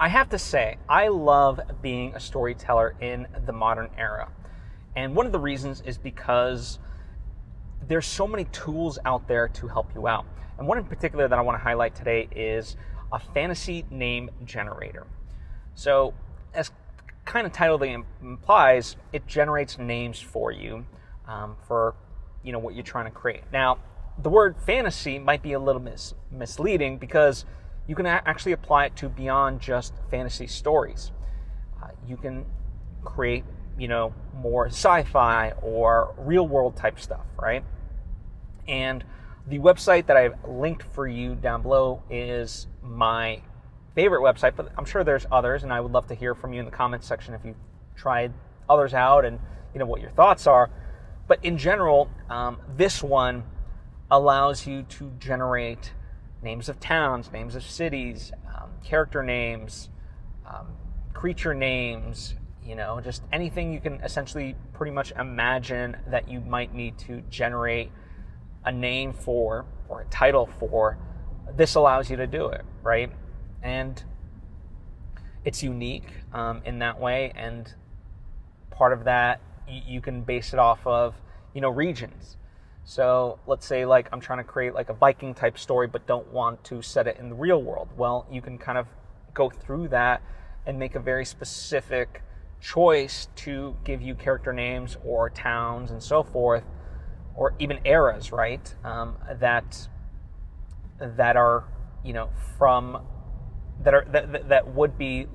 I have to say, I love being a storyteller in the modern era. And one of the reasons is because there's so many tools out there to help you out. And one in particular that I want to highlight today is a fantasy name generator. So, as kind of title implies, it generates names for you for what you're trying to create. Now, the word fantasy might be a little misleading because you can actually apply it to beyond just fantasy stories. You can create, more sci-fi or real-world type stuff, right? And the website that I've linked for you down below is my favorite website, but I'm sure there's others, and I would love to hear from you in the comments section if you've tried others out and what your thoughts are. But in general, this one allows you to generate names of towns, names of cities, character names, creature names, just anything you can essentially pretty much imagine that you might need to generate a name for or a title for. This allows you to do it, right? And it's unique in that way, and part of that you can base it off of regions. So let's say I'm trying to create a Viking type story but don't want to set it in the real world. Well, you can kind of go through that and make a very specific choice to give you character names or towns and so forth, or even eras, right? That are that would be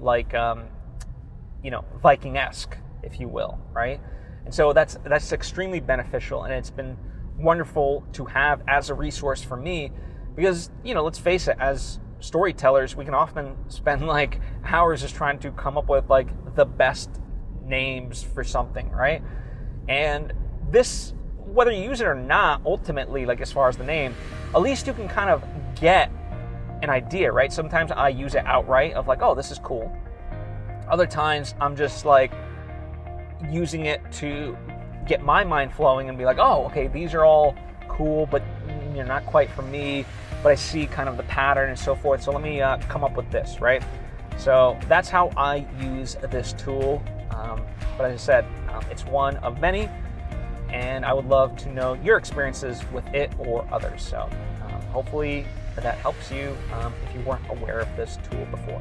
Viking-esque, if you will, right? And so that's extremely beneficial, and it's been wonderful to have as a resource for me because, let's face it, as storytellers, we can often spend hours just trying to come up with the best names for something, right? And this, whether you use it or not, ultimately, as far as the name, at least you can kind of get an idea, right? Sometimes I use it outright of oh, this is cool. Other times I'm just using it to get my mind flowing and be oh, okay, these are all cool, but not quite for me, but I see kind of the pattern and so forth, so let me come up with this, right? So that's how I use this tool, but as I said, it's one of many, and I would love to know your experiences with it or others. So hopefully that helps you if you weren't aware of this tool before.